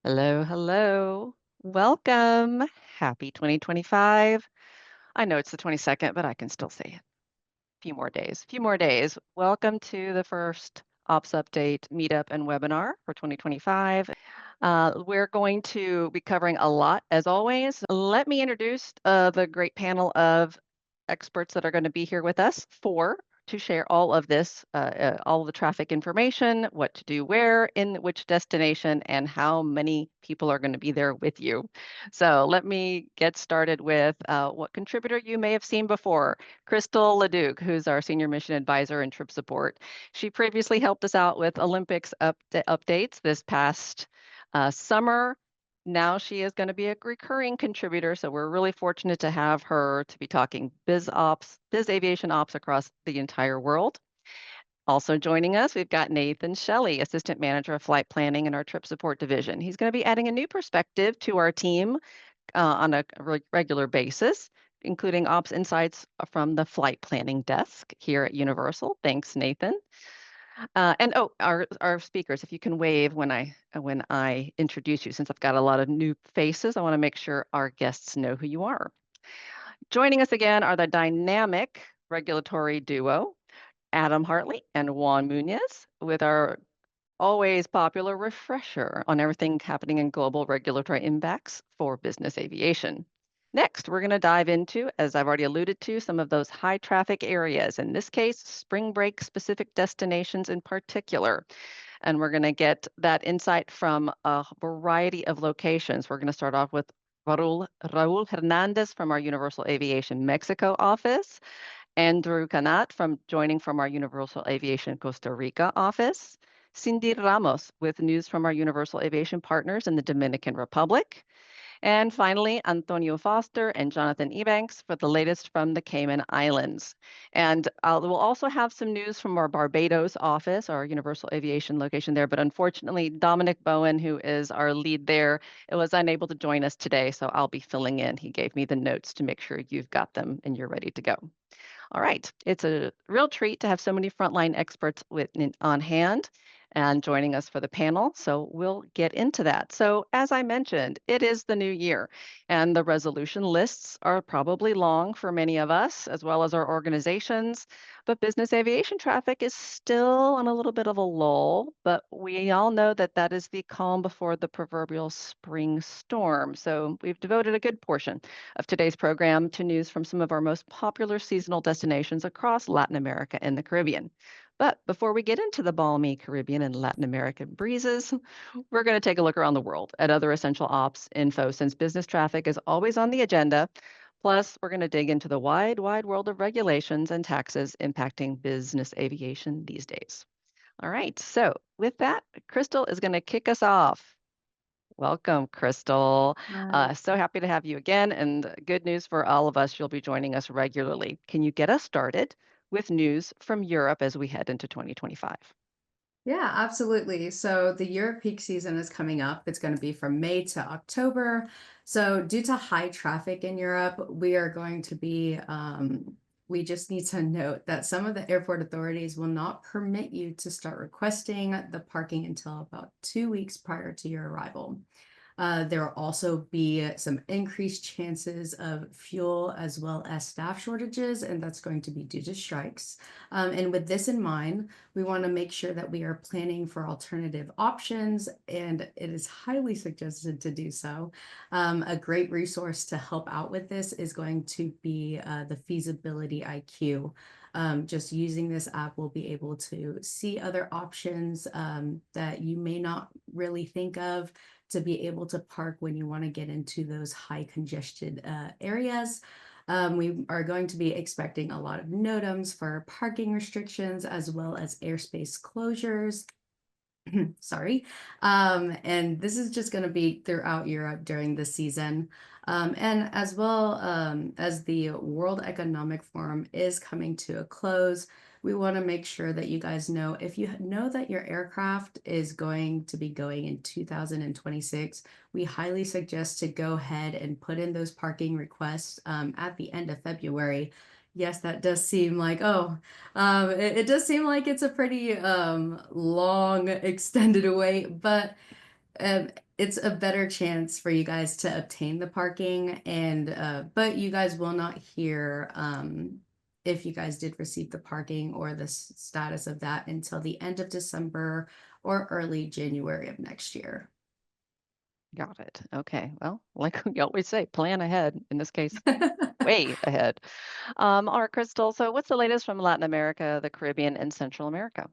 Hello, hello. Welcome. Happy 2025. I know it's the 22nd, but I can still say it. Few more days. Few more days. Welcome to the first Ops Update Meetup and webinar for 2025. We're going to be covering a lot, as always. Let me introduce the great panel of experts that are going to be here with us to share all of this, all the traffic information, what to do where, in which destination, and how many people are going to be there with you. So let me get started with what contributor you may have seen before, Crystal Leduc, who's our Senior Mission Advisor and Trip Support. She previously helped us out with Olympics updates this past summer. Now she is going to be a recurring contributor, so we're really fortunate to have her to be talking biz aviation ops across the entire world. Also joining us, we've got Nathan Shelley, Assistant Manager of Flight Planning in our Trip Support Division. He's going to be adding a new perspective to our team on a regular basis, including ops insights from the flight planning desk here at Universal. Thanks, Nathan. And oh, our speakers, if you can wave when I introduce you, since I've got a lot of new faces, I want to make sure our guests know who you are. Joining us again are the dynamic regulatory duo, Adam Hartley and Juan Munoz, with our always popular refresher on everything happening in global regulatory impacts for business aviation. Next, we're going to dive into, as I've already alluded to, some of those high traffic areas, in this case, spring break specific destinations in particular. And we're going to get that insight from a variety of locations. We're going to start off with Raul Hernandez from our Universal Aviation Mexico office, Andrew Canat joining from our Universal Aviation Costa Rica office, Cindy Ramos with news from our Universal Aviation partners in the Dominican Republic, and finally, Antonio Foster and Jonathan Ebanks for the latest from the Cayman Islands. And we'll also have some news from our Barbados office, our Universal Aviation location there. But unfortunately, Dominic Bowen, who is our lead there, was unable to join us today. So I'll be filling in. He gave me the notes to make sure you've got them and you're ready to go. All right, it's a real treat to have so many frontline experts on hand and joining us for the panel. So we'll get into that. So as I mentioned, it is the new year and the resolution lists are probably long for many of us as well as our organizations, but business aviation traffic is still on a little bit of a lull, but we all know that that is the calm before the proverbial spring storm. So we've devoted a good portion of today's program to news from some of our most popular seasonal destinations across Latin America and the Caribbean. But before we get into the balmy Caribbean and Latin American breezes, we're going to take a look around the world at other essential ops info since business traffic is always on the agenda. Plus, we're going to dig into the wide world of regulations and taxes impacting business aviation these days. All right, so with that, Crystal is going to kick us off. Welcome, Crystal. Right. So happy to have you again. And good news for all of us, you'll be joining us regularly. Can you get us started with news from Europe as we head into 2025? Yeah, absolutely. So the Europe peak season is coming up. It's going to be from May to October. So due to high traffic in Europe, we just need to note that some of the airport authorities will not permit you to start requesting the parking until about 2 weeks prior to your arrival. There will also be some increased chances of fuel as well as staff shortages, and that's going to be due to strikes. And with this in mind, we want to make sure that we are planning for alternative options, and it is highly suggested to do so. A great resource to help out with this is going to be the Feasibility IQ. Just using this app, we'll be able to see other options that you may not really think of to be able to park when you want to get into those high congested areas. We are going to be expecting a lot of NOTAMs for parking restrictions as well as airspace closures. Sorry. And this is just going to be throughout Europe during the season. And as well as the World Economic Forum is coming to a close, we want to make sure that you guys know if you know that your aircraft is going to be going in 2026, we highly suggest to go ahead and put in those parking requests at the end of February. Yes, that does seem like, it does seem like it's a pretty long extended wait, but it's a better chance for you guys to obtain the parking and but you guys will not hear if you guys did receive the parking or the status of that until the end of December or early January of next year. Got it. Okay. Well, like we always say, plan ahead. In this case, way ahead. All right, Crystal. So, what's the latest from Latin America, the Caribbean, and Central America?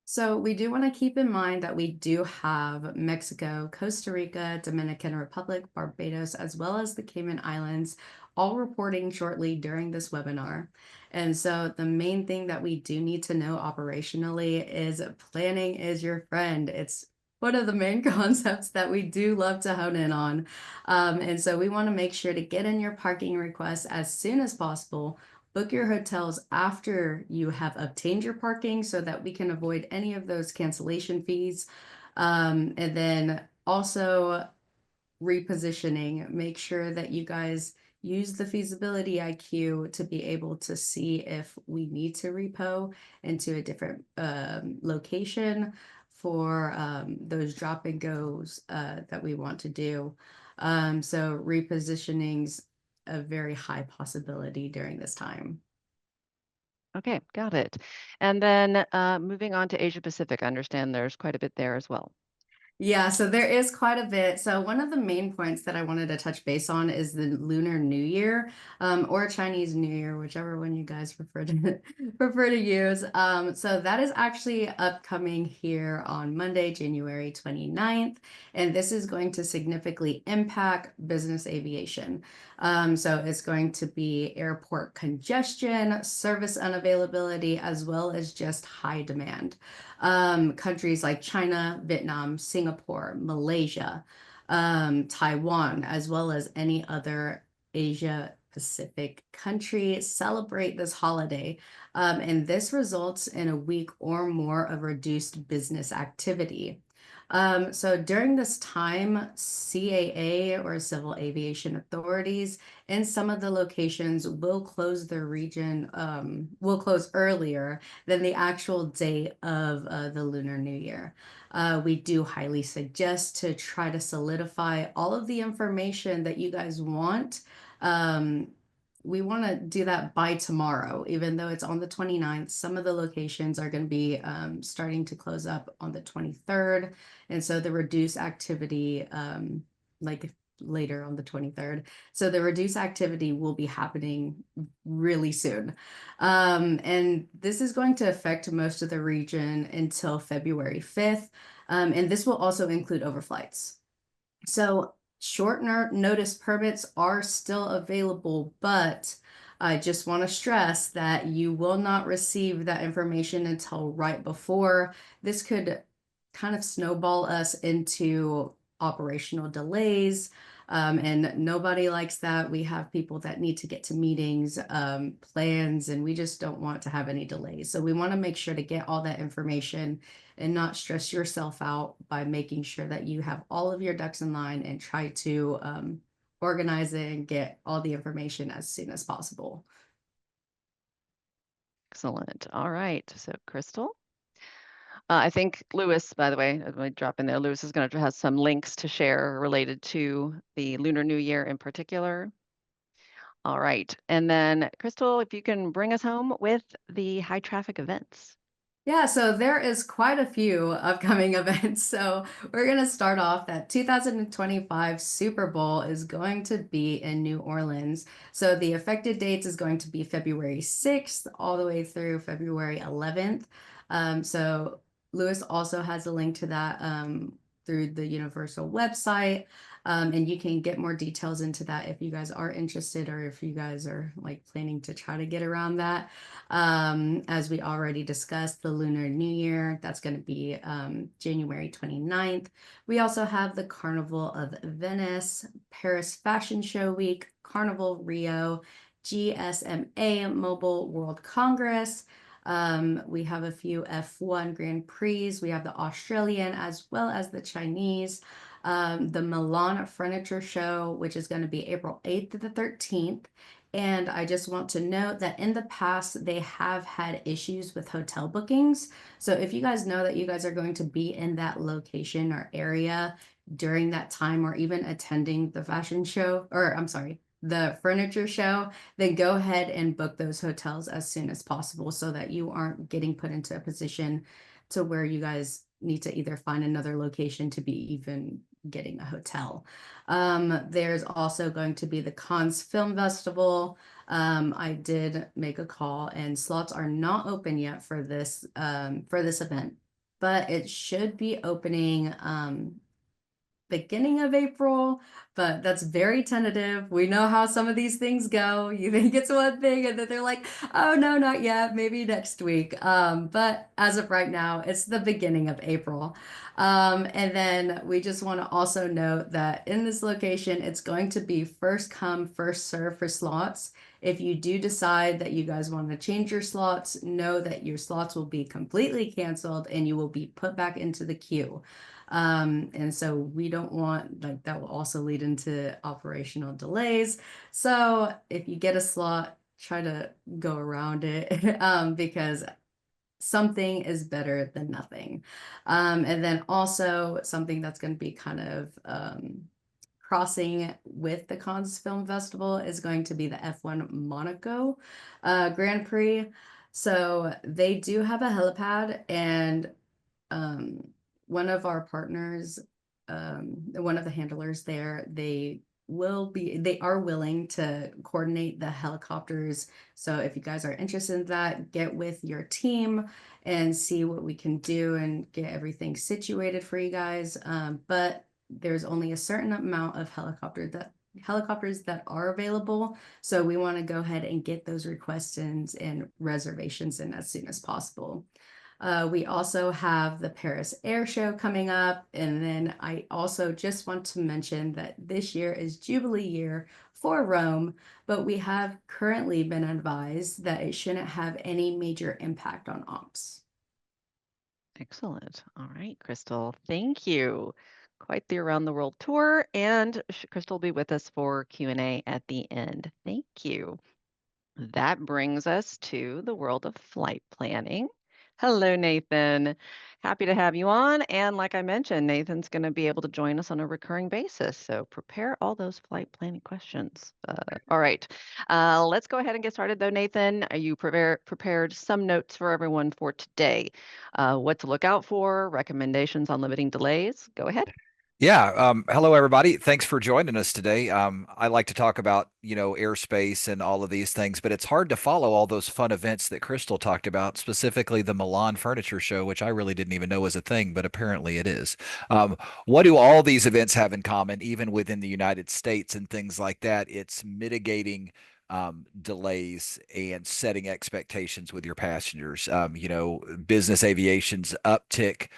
So we do want to keep in mind that we do have Mexico, Costa Rica, Dominican Republic, Barbados, as well as the Cayman Islands, all reporting shortly during this webinar. And so the main thing that we do need to know operationally is planning is your friend. It's one of the main concepts that we do love to hone in on. And so we want to make sure to get in your parking requests as soon as possible. Book your hotels after you have obtained your parking so that we can avoid any of those cancellation fees. And then also repositioning, make sure that you guys use the feasibility IQ to be able to see if we need to repo into a different location for those drop and goes that we want to do. So repositioning's a very high possibility during this time. Okay, got it. And then moving on to Asia Pacific, I understand there's quite a bit there as well. Yeah, so there is quite a bit. So one of the main points that I wanted to touch base on is the Lunar New Year, or Chinese New Year, whichever one you guys prefer to prefer to use. So that is actually upcoming here on Monday, January 29th, and this is going to significantly impact business aviation. So it's going to be airport congestion, service unavailability, as well as just high demand. Countries like China, Vietnam, Singapore, Malaysia, Taiwan, as well as any other Asia Pacific country celebrate this holiday. And this results in a week or more of reduced business activity. So during this time, CAA or Civil Aviation Authorities in some of the locations will close their region, will close earlier than the actual date of the Lunar New Year. We do highly suggest to try to solidify all of the information that you guys want. We want to do that by tomorrow, even though it's on the 29th. Some of the locations are going to be starting to close up on the 23rd. And so the reduced activity, like later on the 23rd. So the reduced activity will be happening really soon. And this is going to affect most of the region until February 5th. And this will also include overflights. So short notice permits are still available, but I just want to stress that you will not receive that information until right before. This could kind of snowball us into operational delays. And nobody likes that. We have people that need to get to meetings, plans, and we just don't want to have any delays. So we want to make sure to get all that information and not stress yourself out by making sure that you have all of your ducks in line and try to organize it and get all the information as soon as possible. Excellent. All right. So, Crystal. I think Lewis, by the way, let me drop in there. Lewis is going to have some links to share related to the Lunar New Year in particular. All right. And then, Crystal, if you can bring us home with the high traffic events. Yeah, so there is quite a few upcoming events. So we're going to start off that 2025 Super Bowl is going to be in New Orleans. So the affected dates is going to be February 6th all the way through February 11th. So Lewis also has a link to that through the Universal website. And you can get more details into that if you guys are interested or if you guys are like planning to try to get around that. As we already discussed, the Lunar New Year, that's going to be January 29th. We also have the Carnival of Venice, Paris Fashion Show Week, Carnival Rio, GSMA Mobile World Congress. We have a few F1 Grand Prix. We have the Australian as well as the Chinese. The Milan Furniture Show, which is going to be April 8th to the 13th. And I just want to note that in the past, they have had issues with hotel bookings. So if you guys know that you guys are going to be in that location or area during that time, or even attending the fashion show, or I'm sorry, the furniture show, then go ahead and book those hotels as soon as possible so that you aren't getting put into a position to where you guys need to either find another location to be even getting a hotel. There's also going to be the Cannes Film Festival. I did make a call, and slots are not open yet for this event, but it should be opening beginning of April, but that's very tentative. We know how some of these things go. You think it's one thing, and then they're like, oh no, not yet, maybe next week. But as of right now, it's the beginning of April. And then we just want to also note that in this location, it's going to be first come, first serve for slots. If you do decide that you guys want to change your slots, know that your slots will be completely canceled and you will be put back into the queue. And so we don't want, like, that will also lead into operational delays. So if you get a slot, try to go around it because something is better than nothing. And then also something that's going to be kind of crossing with the Cannes Film Festival is going to be the F1 Monaco Grand Prix. So they do have a helipad, and um, one of our partners, one of the handlers there, they are willing to coordinate the helicopters. So if you guys are interested in that, get with your team and see what we can do and get everything situated for you guys. But there's only a certain amount of helicopters that are available. So we want to go ahead and get those requests and reservations in as soon as possible. We also have the Paris Air Show coming up. And then I also just want to mention that this year is Jubilee year for Rome, but we have currently been advised that it shouldn't have any major impact on ops. Excellent. All right, Crystal, thank you. Quite the around the world tour, and Crystal will be with us for Q&A at the end. Thank you. That brings us to the world of flight planning. Hello, Nathan. Happy to have you on. And like I mentioned, Nathan's going to be able to join us on a recurring basis. So prepare all those flight planning questions. All right. Let's go ahead and get started, though, Nathan. Are you prepared some notes for everyone for today? What to look out for, recommendations on limiting delays? Go ahead. Yeah. Hello, everybody. Thanks for joining us today. I like to talk about, airspace and all of these things, but it's hard to follow all those fun events that Crystal talked about, specifically the Milan Furniture Show, which I really didn't even know was a thing, but apparently it is. What do all these events have in common, even within the United States and things like that? It's mitigating delays and setting expectations with your passengers. Business aviation's uptick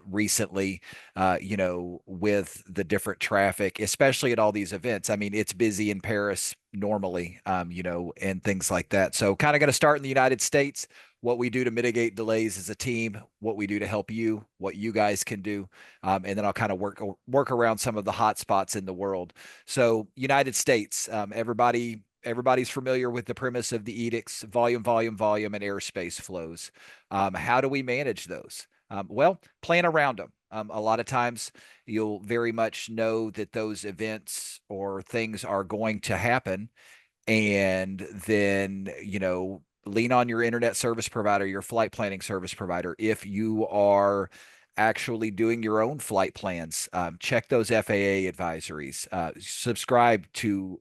recently, with the different traffic, especially at all these events. I mean, it's busy in Paris normally, and things like that. So, kind of going to start in the United States. What we do to mitigate delays as a team, what we do to help you, what you guys can do, and then I'll kind of work around some of the hot spots in the world. So, United States, everybody's familiar with the premise of the edicts: volume, volume, volume, and airspace flows. How do we manage those? Well, plan around them. A lot of times you'll very much know that those events or things are going to happen. And then, lean on your internet service provider, your flight planning service provider. If you are actually doing your own flight plans, check those FAA advisories, subscribe to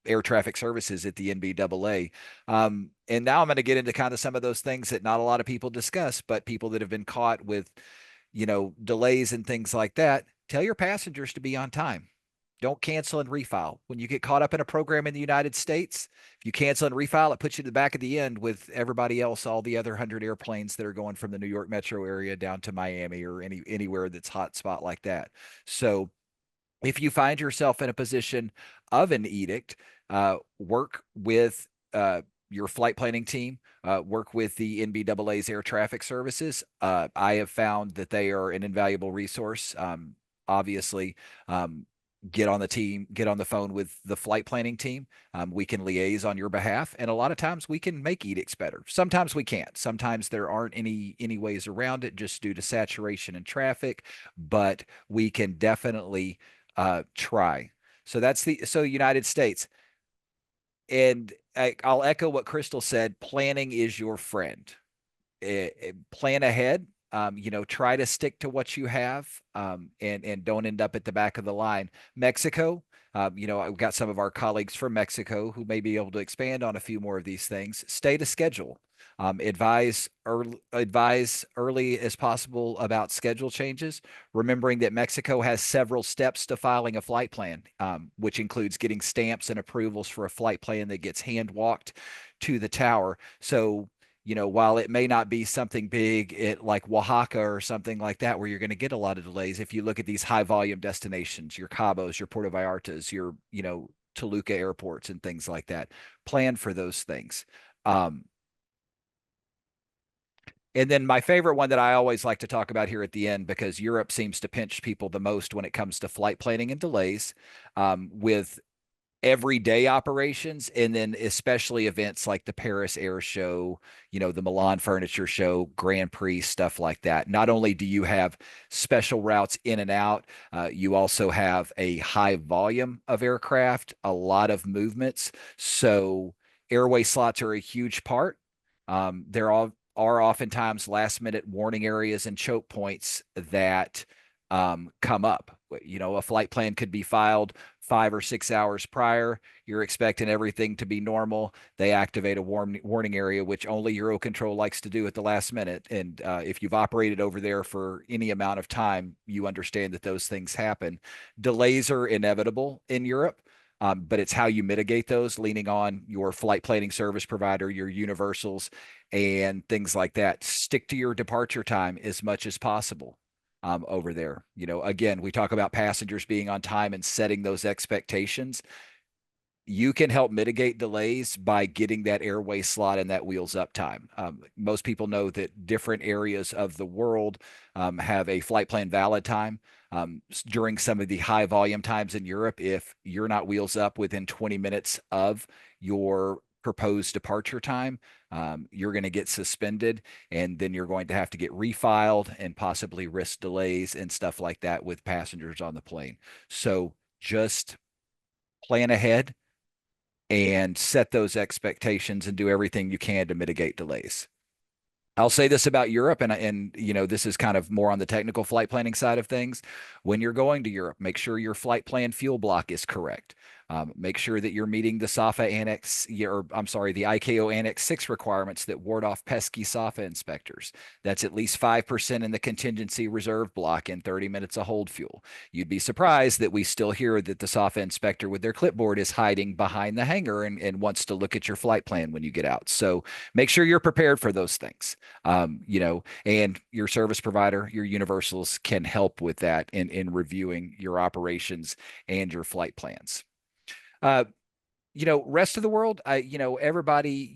air traffic services at the NBAA. And now I'm going to get into kind of some of those things that not a lot of people discuss, but people that have been caught with, delays and things like that. Tell your passengers to be on time. Don't cancel and refile. When you get caught up in a program in the United States, if you cancel and refile, it puts you to the back of the end with everybody else, all the other 100 airplanes that are going from the New York metro area down to Miami or anywhere that's hot spot like that. So if you find yourself in a position of an edict, work with your flight planning team, work with the NBAA's air traffic services. I have found that they are an invaluable resource. Obviously, get on the phone with the flight planning team. We can liaise on your behalf, and a lot of times we can make edicts better. Sometimes we can't. Sometimes there aren't any ways around it just due to saturation and traffic, but we can definitely try. So United States, and I'll echo what Crystal said. Planning is your friend. Plan ahead. Try to stick to what you have, and don't end up at the back of the line. Mexico, I've got some of our colleagues from Mexico who may be able to expand on a few more of these things. Stay to schedule. Advise early as possible about schedule changes, remembering that Mexico has several steps to filing a flight plan, which includes getting stamps and approvals for a flight plan that gets hand walked to the tower. So while it may not be something big like Oaxaca or something like that, where you're going to get a lot of delays, if you look at these high volume destinations, your Cabos, your Puerto Vallartas, your, Toluca airports and things like that, plan for those things. And then my favorite one that I always like to talk about here at the end, because Europe seems to pinch people the most when it comes to flight planning and delays, with everyday operations, and then especially events like the Paris Air Show, the Milan Furniture Show, Grand Prix, stuff like that. Not only do you have special routes in and out, you also have a high volume of aircraft, a lot of movements. So airway slots are a huge part. There are oftentimes last minute warning areas and choke points that come up. A flight plan could be filed 5 or 6 hours prior. You're expecting everything to be normal. They activate a warning area, which only Eurocontrol likes to do at the last minute. And if you've operated over there for any amount of time, you understand that those things happen. Delays are inevitable in Europe. But it's how you mitigate those, leaning on your flight planning service provider, your universals, and things like that. Stick to your departure time as much as possible over there. Again, we talk about passengers being on time and setting those expectations. You can help mitigate delays by getting that airway slot and that wheels up time. Most people know that different areas of the world have a flight plan valid time. During some of the high volume times in Europe, if you're not wheels up within 20 minutes of your proposed departure time, you're going to get suspended, and then you're going to have to get refiled and possibly risk delays and stuff like that with passengers on the plane. So just plan ahead and set those expectations and do everything you can to mitigate delays. I'll say this about Europe, and this is kind of more on the technical flight planning side of things. When you're going to Europe, make sure your flight plan fuel block is correct. Make sure that you're meeting the SAFA Annex, or I'm sorry, the ICAO Annex 6 requirements that ward off pesky SAFA inspectors. That's at least 5% in the contingency reserve block and 30 minutes of hold fuel. You'd be surprised that we still hear that the SAFA inspector with their clipboard is hiding behind the hangar and wants to look at your flight plan when you get out. So make sure you're prepared for those things. And your service provider, your universals, can help with that in reviewing your operations and your flight plans. Rest of the world, everybody,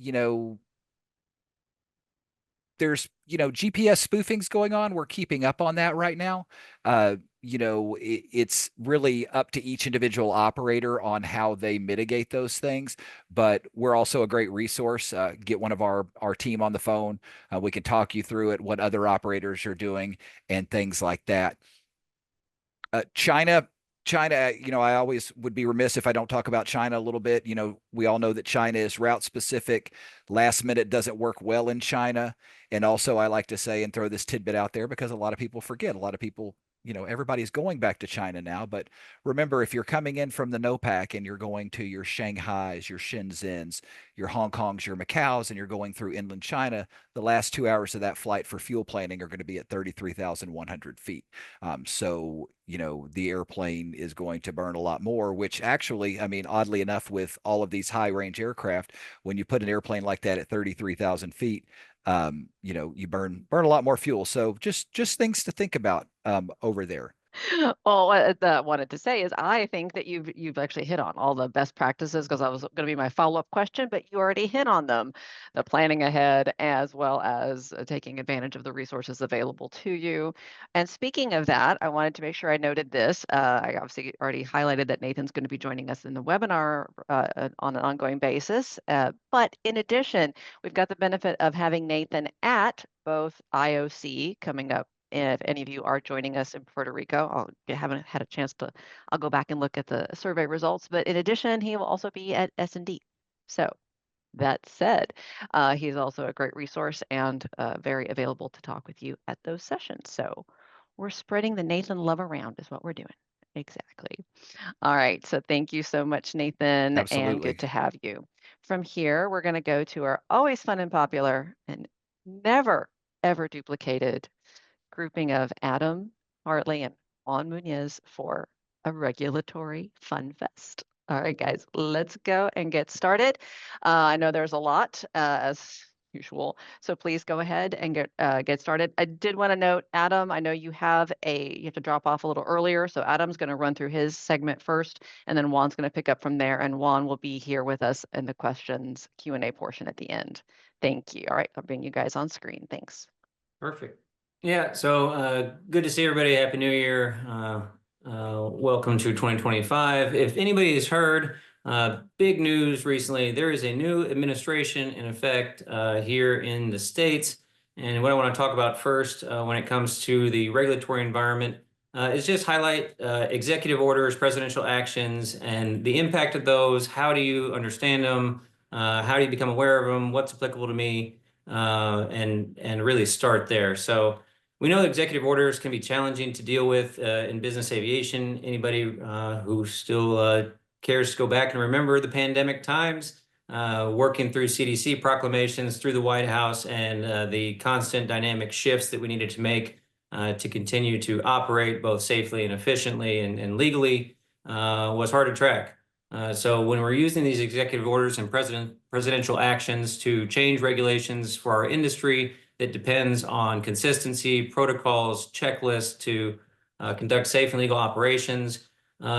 there's, GPS spoofing's going on. We're keeping up on that right now. It's really up to each individual operator on how they mitigate those things. But we're also a great resource. Get one of our team on the phone. We can talk you through it, what other operators are doing, and things like that. China, I always would be remiss if I don't talk about China a little bit. We all know that China is route specific. Last minute doesn't work well in China. And also, I like to say and throw this tidbit out there because a lot of people forget. A lot of people, everybody's going back to China now. But remember, if you're coming in from the NOPAC and you're going to your Shanghais, your Shenzhens, your Hong Kongs, your Macaos, and you're going through inland China, the last 2 hours of that flight for fuel planning are going to be at 33,100 feet. So, the airplane is going to burn a lot more, which actually, I mean, oddly enough, with all of these high range aircraft, when you put an airplane like that at 33,000 feet, you burn a lot more fuel. So just things to think about over there. Well, what I wanted to say is I think that you've actually hit on all the best practices because that was going to be my follow-up question, but you already hit on them. The planning ahead as well as taking advantage of the resources available to you. And speaking of that, I wanted to make sure I noted this. I obviously already highlighted that Nathan's going to be joining us in the webinar on an ongoing basis. But in addition, we've got the benefit of having Nathan at both IOC coming up. If any of you are joining us in Puerto Rico, I haven't had a chance to, I'll go back and look at the survey results. But in addition, he will also be at S&D. So that said, he's also a great resource and very available to talk with you at those sessions. So we're spreading the Nathan love around is what we're doing. Exactly. All right. So thank you so much, Nathan, and Absolutely. good to have you. From here, we're going to go to our always fun and popular and never, ever duplicated grouping of Adam Hartley and Juan Muñez for a regulatory fun fest. All right, guys, let's go and get started. I know there's a lot as usual, so please go ahead and get started. I did want to note, Adam, I know you have to drop off a little earlier, so Adam's going to run through his segment first, and then Juan's going to pick up from there, and Juan will be here with us in the questions Q&A portion at the end. Thank you. All right, I'll bring you guys on screen. Thanks. Perfect. Yeah, so good to see everybody. Happy New Year. Welcome to 2025. If anybody has heard, big news recently, there is a new administration in effect here in the States. And what I want to talk about first when it comes to the regulatory environment is just highlight executive orders, presidential actions, and the impact of those. How do you understand them? How do you become aware of them? What's applicable to me? And really start there. So we know that executive orders can be challenging to deal with in business aviation. Anybody who still cares to go back and remember the pandemic times, working through CDC proclamations, through the White House, and the constant dynamic shifts that we needed to make to continue to operate both safely and efficiently and legally was hard to track. So when we're using these executive orders and presidential actions to change regulations for our industry that depends on consistency, protocols, checklists to conduct safe and legal operations,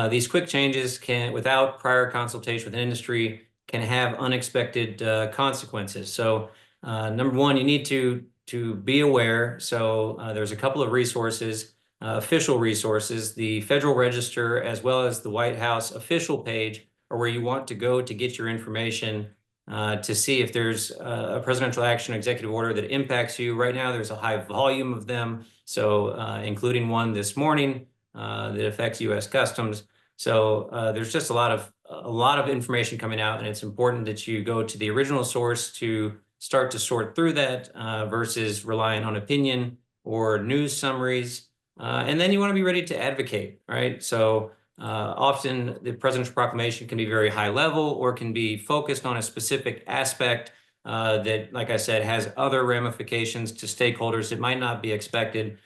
these quick changes can, without prior consultation with industry, can have unexpected consequences. So number one, you need to be aware. So there's a couple of resources. Official resources, the Federal Register, as well as the White House official page, are where you want to go to get your information to see if there's a presidential action or executive order that impacts you. Right now, there's a high volume of them, so including one this morning that affects U.S. Customs. So there's just a lot of information coming out, and it's important that you go to the original source to start to sort through that versus relying on opinion or news summaries. And then you want to be ready to advocate, right? So often the presidential proclamation can be very high level or can be focused on a specific aspect that, like I said, has other ramifications to stakeholders that might not be expected.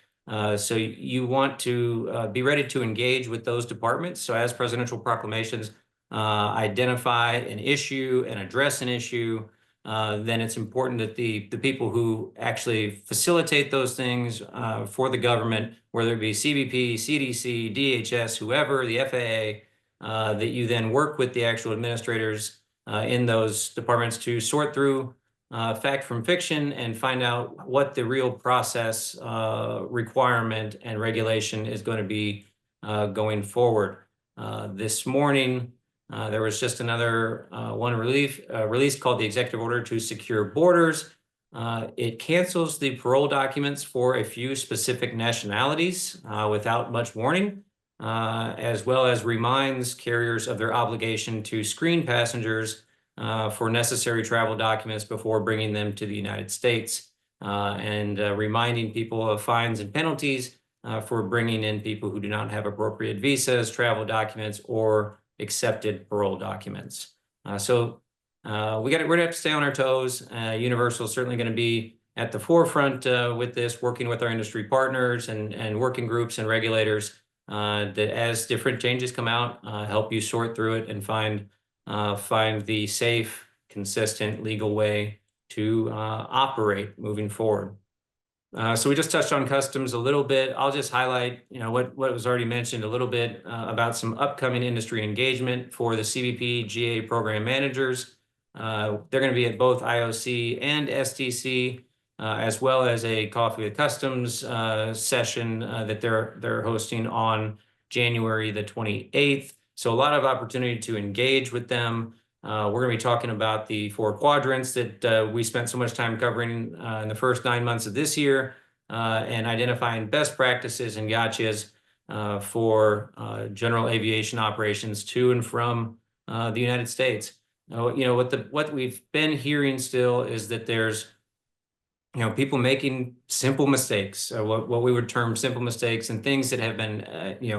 So you want to be ready to engage with those departments. So as presidential proclamations identify an issue and address an issue, then it's important that the people who actually facilitate those things for the government, whether it be CBP, CDC, DHS, whoever, the FAA, that you then work with the actual administrators in those departments to sort through fact from fiction and find out what the real process requirement and regulation is going to be going forward. This morning, there was just another one released called the Executive Order to Secure Borders. It cancels the parole documents for a few specific nationalities without much warning, as well as reminds carriers of their obligation to screen passengers for necessary travel documents before bringing them to the United States, and reminding people of fines and penalties for bringing in people who do not have appropriate visas, travel documents, or accepted parole documents. So we're going to have to stay on our toes. Universal is certainly going to be at the forefront with this, working with our industry partners and working groups and regulators that as different changes come out, help you sort through it and find the safe, consistent, legal way to operate moving forward. So we just touched on customs a little bit. I'll just highlight, what was already mentioned a little bit about some upcoming industry engagement for the CBP GA program managers. They're going to be at both IOC and STC, as well as a Coffee with Customs session that they're hosting on January the 28th. So a lot of opportunity to engage with them. We're going to be talking about the 4 quadrants that we spent so much time covering in the first 9 months of this year, and identifying best practices and gotchas for general aviation operations to and from the United States. What we've been hearing still is that there's people making simple mistakes, what we would term simple mistakes, and things that have been,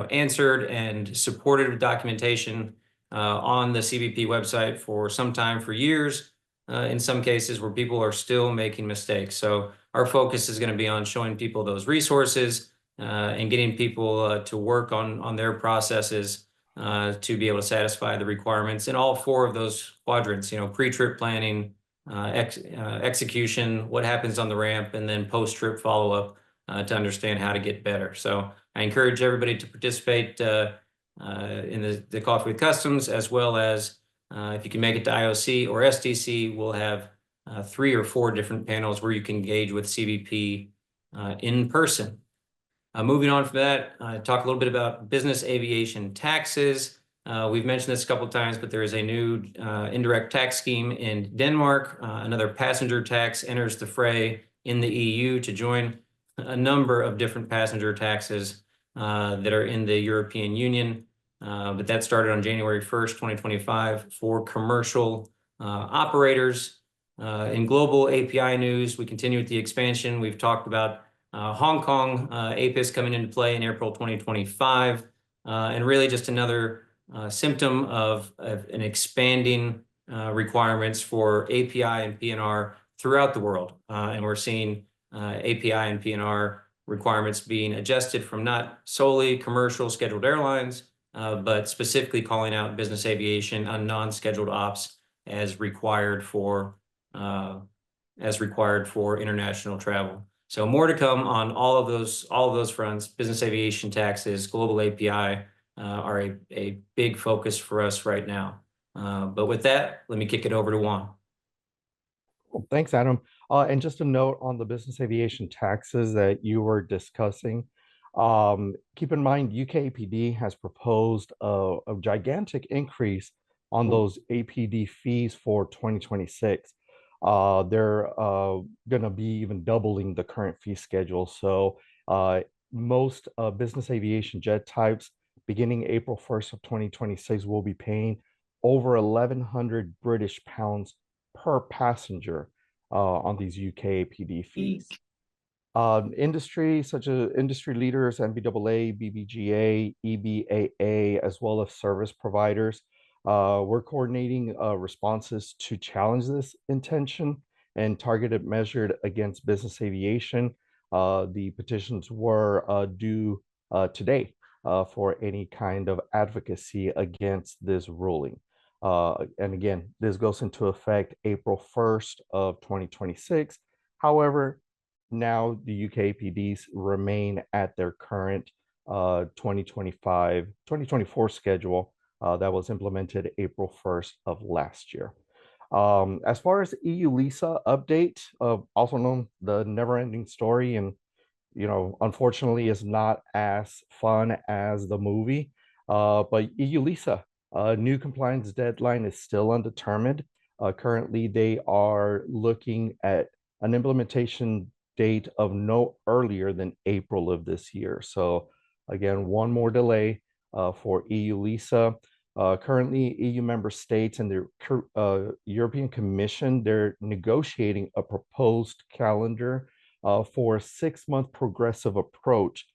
answered and supported with documentation on the CBP website for some time, for years, in some cases where people are still making mistakes. So our focus is going to be on showing people those resources and getting people to work on their processes to be able to satisfy the requirements in all 4 of those quadrants, pre-trip planning, execution, what happens on the ramp, and then post-trip follow-up to understand how to get better. So I encourage everybody to participate in the Coffee with Customs, as well as if you can make it to IOC or STC, we'll have 3 or 4 different panels where you can engage with CBP in person. Moving on from that, talk a little bit about business aviation taxes. We've mentioned this a couple of times, but there is a new indirect tax scheme in Denmark. Another passenger tax enters the fray in the EU to join a number of different passenger taxes that are in the European Union. But that started on January 1st, 2025 for commercial operators. In global API news, we continue with the expansion. We've talked about Hong Kong APIS coming into play in April 2025, and really just another symptom of an expanding requirements for API and PNR throughout the world. And we're seeing API and PNR requirements being adjusted from not solely commercial scheduled airlines, but specifically calling out business aviation on non-scheduled ops as required for international travel. So more to come on all of those fronts. Business aviation taxes, global API are a big focus for us right now. But with that, let me kick it over to Juan. Well, thanks, Adam. And just a note on the business aviation taxes that you were discussing. Keep in mind, UK APD has proposed a gigantic increase on those APD fees for 2026. They're going to be even doubling the current fee schedule. So most business aviation jet types beginning April 1st of 2026 will be paying over 1,100 British pounds per passenger on these UK APD fees. Industry such as industry leaders, NBAA, BBGA, EBAA, as well as service providers, we're coordinating responses to challenge this intention and targeted measured against business aviation. The petitions were due today for any kind of advocacy against this ruling. And again, this goes into effect April 1st of 2026. However, now the UK PDs remain at their current 2024 schedule that was implemented April 1st of last year. As far as EU LISA update, also known the never-ending story, and unfortunately is not as fun as the movie, but EU LISA, new compliance deadline is still undetermined. Currently, they are looking at an implementation date of no earlier than April of this year. So again, one more delay for EU LISA. Currently, EU member states and the European Commission, they're negotiating a proposed calendar for a 6-month progressive approach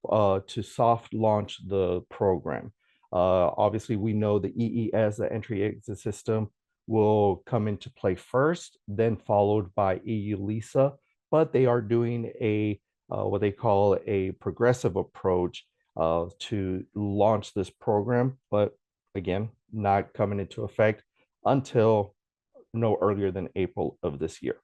to soft launch the program. Obviously, we know the EES, the entry-exit system, will come into play first, then followed by EU LISA, but they are doing a what they call a progressive approach to launch this program, but again, not coming into effect until no earlier than April of this year.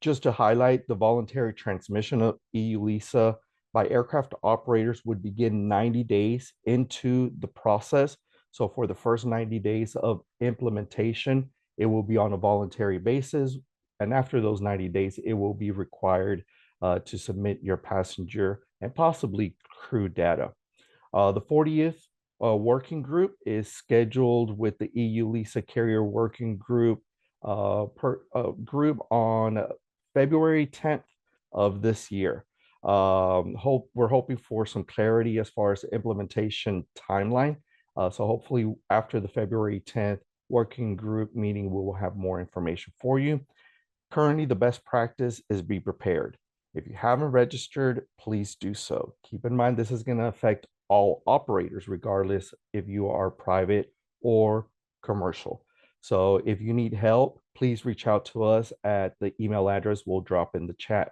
Just to highlight, the voluntary transmission of EU-LISA by aircraft operators would begin 90 days into the process. So for the first 90 days of implementation, it will be on a voluntary basis. And after those 90 days, it will be required to submit your passenger and possibly crew data. The 40th working group is scheduled with the EU-LISA carrier working group group on February 10th of this year. We're hoping for some clarity as far as the implementation timeline. So hopefully after the February 10th working group meeting, we will have more information for you. Currently, the best practice is be prepared. If you haven't registered, please do so. Keep in mind, this is going to affect all operators, regardless if you are private or commercial. So if you need help, please reach out to us at the email address we'll drop in the chat.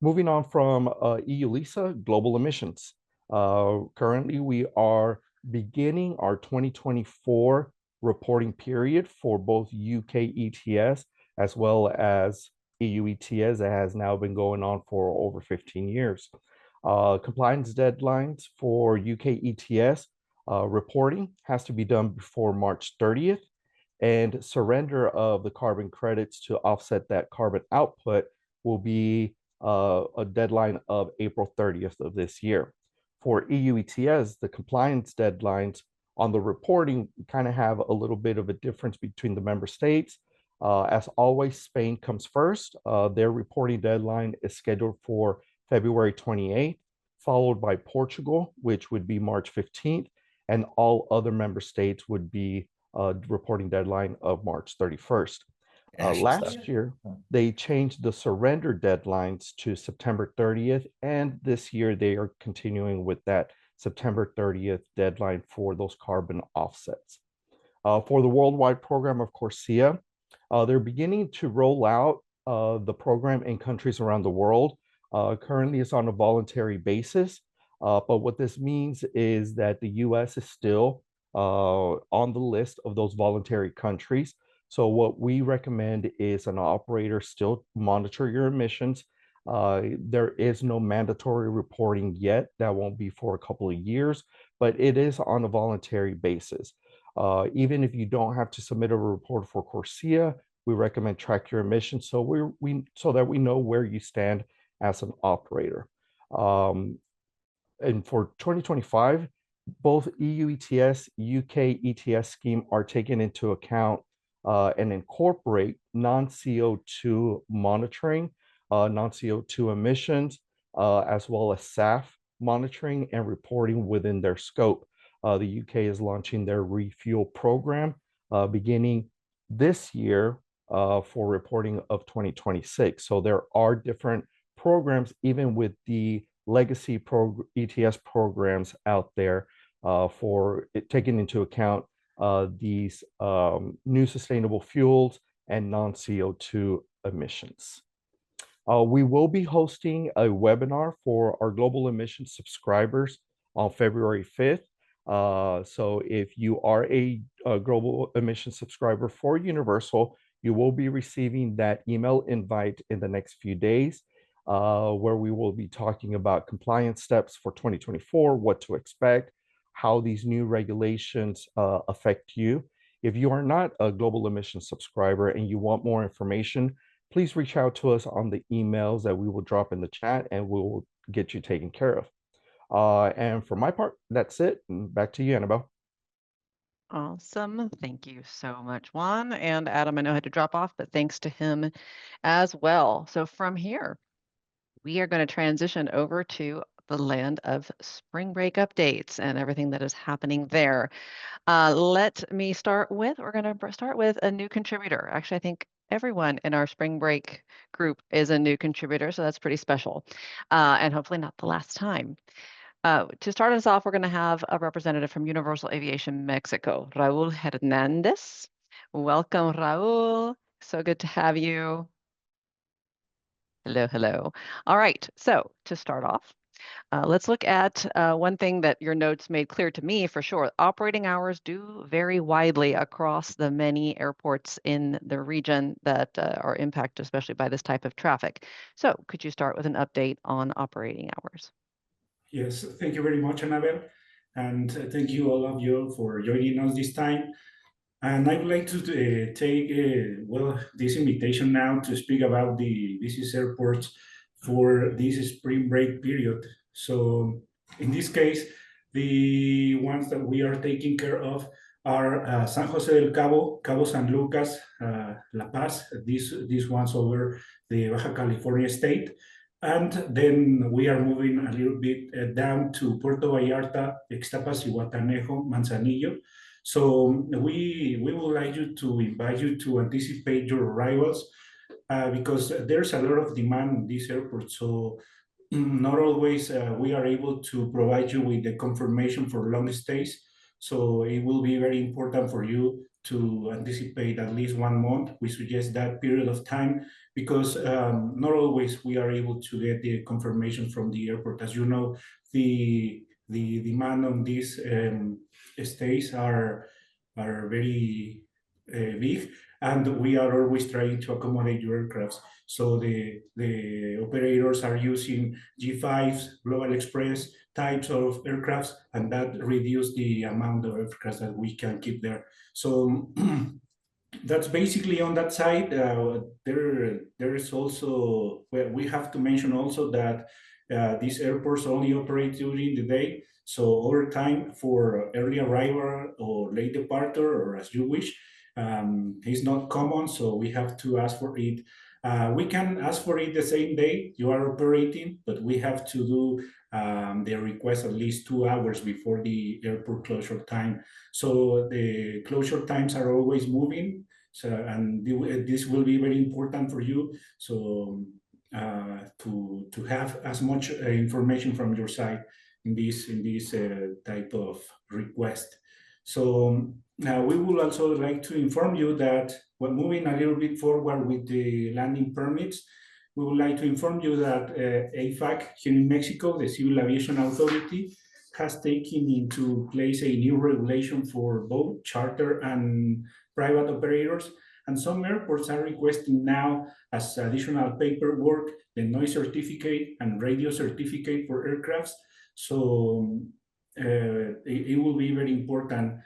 Moving on from EU-LISA, global emissions. Currently, we are beginning our 2024 reporting period for both UK ETS as well as EU ETS that has now been going on for over 15 years. Compliance deadlines for UK ETS reporting has to be done before March 30th, and surrender of the carbon credits to offset that carbon output will be a deadline of April 30th of this year. For EU ETS, the compliance deadlines on the reporting kind of have a little bit of a difference between the member states. As always, Spain comes first. Their reporting deadline is scheduled for February 28th, followed by Portugal, which would be March 15th, and all other member states would be reporting deadline of March 31st. Last year, they changed the surrender deadlines to September 30th, and this year they are continuing with that September 30th deadline for those carbon offsets. For the worldwide program of Corsia, they're beginning to roll out the program in countries around the world. Currently, it's on a voluntary basis, but what this means is that the US is still on the list of those voluntary countries. So what we recommend is an operator still monitor your emissions. There is no mandatory reporting yet. That won't be for a couple of years, but it is on a voluntary basis. Even if you don't have to submit a report for Corsia, we recommend track your emissions so so that we know where you stand as an operator. And for 2025, both EU ETS, UK ETS scheme are taken into account and incorporate non-CO2 monitoring, non-CO2 emissions, as well as SAF monitoring and reporting within their scope. The UK is launching their refuel program beginning this year for reporting of 2026. So there are different programs, even with the legacy ETS programs out there for taking into account these new sustainable fuels and non-CO2 emissions. We will be hosting a webinar for our global emissions subscribers on February 5th. So if you are a global emissions subscriber for Universal, you will be receiving that email invite in the next few days, where we will be talking about compliance steps for 2024, what to expect, how these new regulations affect you. If you are not a global emissions subscriber and you want more information, please reach out to us on the emails that we will drop in the chat and we will get you taken care of. And for my part, that's it. And back to you, Annabelle. Awesome. Thank you so much, Juan. And Adam, I know had to drop off, but thanks to him as well. So from here, we are going to transition over to the land of spring break updates and everything that is happening there. Let me start with, we're going to start with a new contributor. Actually, I think everyone in our spring break group is a new contributor, so that's pretty special. And hopefully not the last time. To start us off, we're going to have a representative from Universal Aviation Mexico, Raul Hernandez. Welcome, Raul. So good to have you. Hello, hello. All right, so to start off, Let's look at one thing that your notes made clear to me for sure. Operating hours do vary widely across the many airports in the region that are impacted, especially by this type of traffic. So could you start with an update on operating hours? Yes, thank you very much, Annabelle. And thank you all of you for joining us this time. And I would like to take, well, this invitation now to speak about the business airports for this spring break period. So in this case, the ones that we are taking care of are San Jose del Cabo, Cabo San Lucas, La Paz, these ones over the Baja California state. And then we are moving a little bit down to Puerto Vallarta, Ixtapas, Zihuatanejo, Manzanillo. So we would like you to invite you to anticipate your arrivals because there's a lot of demand in this airport. So not always we are able to provide you with the confirmation for long stays. So it will be very important for you to anticipate at least 1 month. We suggest that period of time because not always we are able to get the confirmation from the airport. As you know, the demand on these stays are very big, and we are always trying to accommodate your aircrafts. So the operators are using G5s, Global Express types of aircrafts, and that reduce the amount of aircrafts that we can keep there. So that's basically on that side. There is also, well, we have to mention also that these airports only operate during the day. So overtime for early arrival or late departure, or as you wish, is not common. So we have to ask for it. We can ask for it the same day you are operating, but we have to do the request at least 2 hours before the airport closure time. So the closure times are always moving. So, and this will be very important for you. So to have as much information from your side in this type of request. So we would also like to inform you that when moving a little bit forward with the landing permits, we would like to inform you that AFAC here in Mexico, the Civil Aviation Authority, has taken into place a new regulation for both charter and private operators. And some airports are requesting now as additional paperwork, the noise certificate and radio certificate for aircrafts. So it will be very important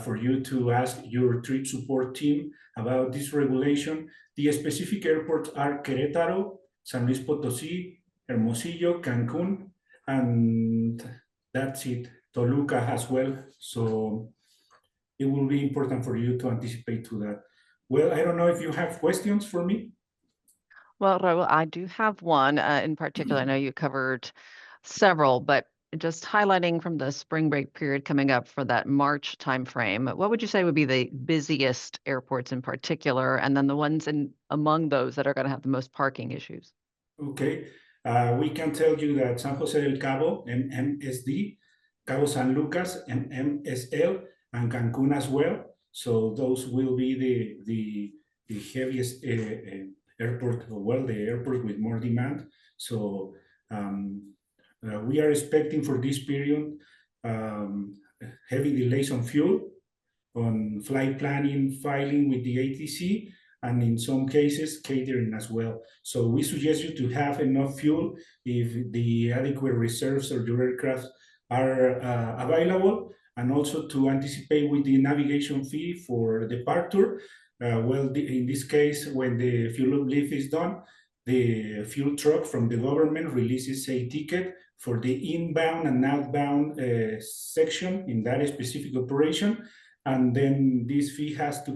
for you to ask your trip support team about this regulation. The specific airports are Querétaro, San Luis Potosí, Hermosillo, Cancun, and that's it. Toluca as well. So it will be important for you to anticipate to that. Well, I don't know if you have questions for me. Well, Raul, I do have one in particular. I know you covered several, but just highlighting from the spring break period coming up for that March timeframe, what would you say would be the busiest airports in particular, and then the ones among those that are going to have the most parking issues? Okay, we can tell you that San Jose del Cabo, MMSD, Cabo San Lucas, MMSL, and Cancun as well. So those will be the heaviest airport, well, the airport with more demand. So we are expecting for this period heavy delays on fuel, on flight planning, filing with the ATC, and in some cases, catering as well. So we suggest you to have enough fuel if the adequate reserves of your aircraft are available, and also to anticipate with the navigation fee for departure. In this case, when the fuel uplift is done, the fuel truck from the government releases a ticket for the inbound and outbound section in that specific operation. And then this fee has to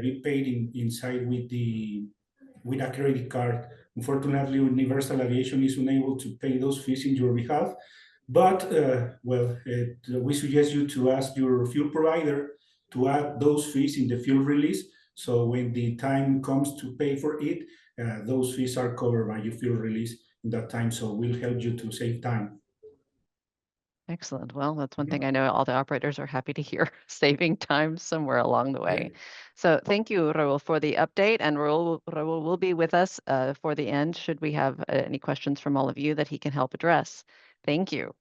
be paid inside with a credit card. Unfortunately, Universal Aviation is unable to pay those fees in your behalf. But we suggest you to ask your fuel provider to add those fees in the fuel release. So when the time comes to pay for it, those fees are covered by your fuel release in that time. So we'll help you to save time. Excellent. Well, that's one thing I know all the operators are happy to hear, saving time somewhere along the way. Yeah. So thank you, Raul, for the update. And Raul will be with us for the end should we have any questions from all of you that he can help address. Thank you.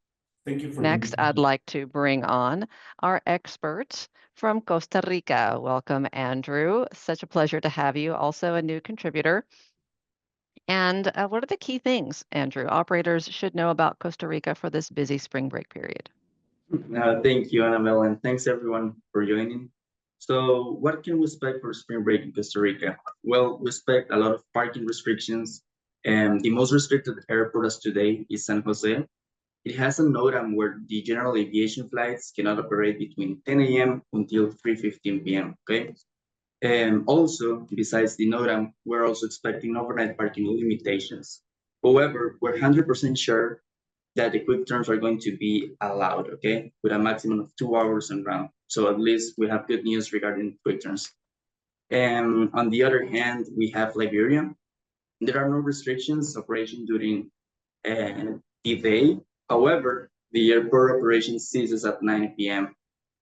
Thank you for Next, the I'd invitation. like to bring on our expert from Costa Rica. Welcome, Andrew. Such a pleasure to have you, also a new contributor. And what are the key things, Andrew, operators should know about Costa Rica for this busy spring break period? Thank you, Annabelle, and thanks everyone for joining. So what can we expect for spring break in Costa Rica? Well, we expect a lot of parking restrictions, and the most restricted airport as today is San Jose. It has a NOTAM where the general aviation flights cannot operate between 10 a.m. until 3:15 p.m., okay? And also, besides the NOTAM, we're also expecting overnight parking limitations. However, we're 100% sure that the quick turns are going to be allowed, okay, with a maximum of 2 hours on ground. So at least we have good news regarding quick turns. And on the other hand, we have Liberia. There are no restrictions operation during the day. However, the airport operation ceases at 9 p.m.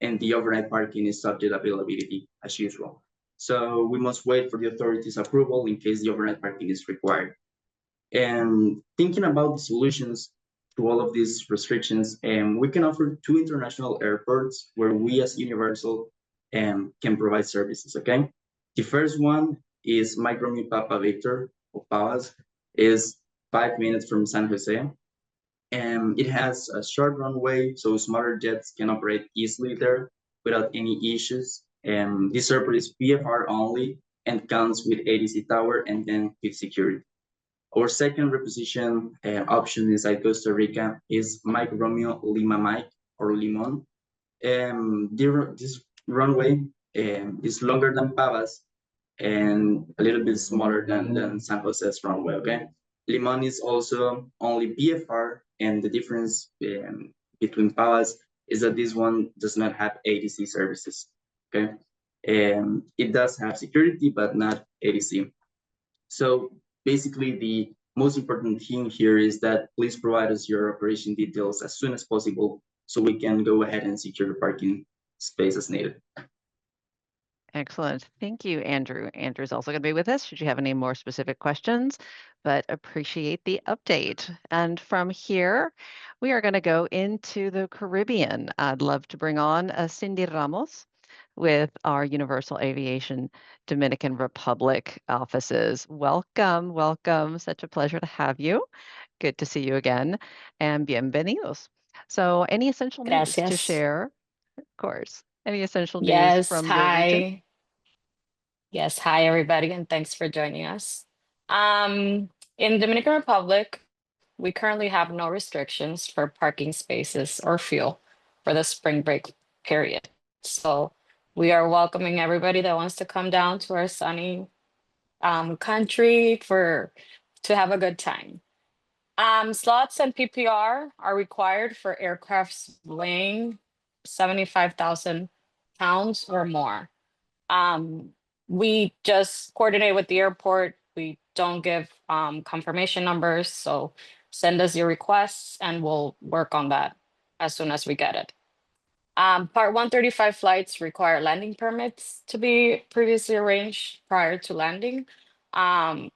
and the overnight parking is subject availability as usual. So we must wait for the authorities' approval in case the overnight parking is required. And thinking about the solutions to all of these restrictions, we can offer 2 international airports where we as Universal can provide services, okay? The first one is Micromi Papa Victor, or PAVAS, is 5 minutes from San Jose. And it has a short runway, so smaller jets can operate easily there without any issues. And this airport is VFR only and comes with ADC tower and then with security. Our second reposition option inside Costa Rica is Mike Romeo Lima Mike or Limon. This runway is longer than Pavas and a little bit smaller than San Jose's runway, okay? Limon is also only BFR, and the difference between Pavas is that this one does not have ADC services, okay? It does have security, but not ADC. So basically, the most important thing here is that please provide us your operation details as soon as possible so we can go ahead and secure parking space as needed. Excellent. Thank you, Andrew. Andrew's also going to be with us should you have any more specific questions, but appreciate the update. And from here, we are going to go into the Caribbean. I'd love to bring on Cindy Ramos with our Universal Aviation Dominican Republic offices. Welcome, welcome. Such a pleasure to have you. Good to see you again, and bienvenidos. So any essential news to Gracias. share? Of course. Any essential news Yes, from your region? hi. Yes, hi everybody, and thanks for joining us. In Dominican Republic, we currently have no restrictions for parking spaces or fuel for the spring break period. So we are welcoming everybody that wants to come down to our sunny country to have a good time. Slots and PPR are required for aircrafts weighing 75,000 pounds or more. We just coordinate with the airport. We don't give confirmation numbers, so send us your requests and we'll work on that as soon as we get it. Part 135 flights require landing permits to be previously arranged prior to landing.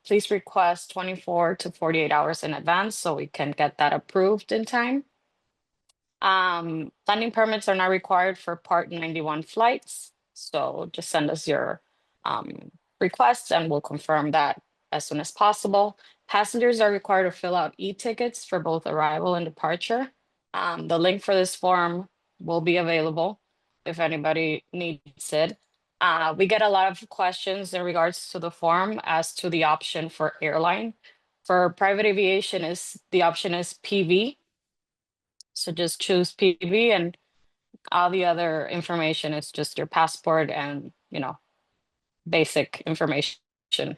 Please request 24 to 48 hours in advance so we can get that approved in time. Landing permits are not required for Part 91 flights, so just send us your requests and we'll confirm that as soon as possible. Passengers are required to fill out e-tickets for both arrival and departure. The link for this form will be available if anybody needs it. We get a lot of questions in regards to the form as to the option for airline. For private aviation, the option is PV. So just choose PV and all the other information is just your passport and, basic information. Crew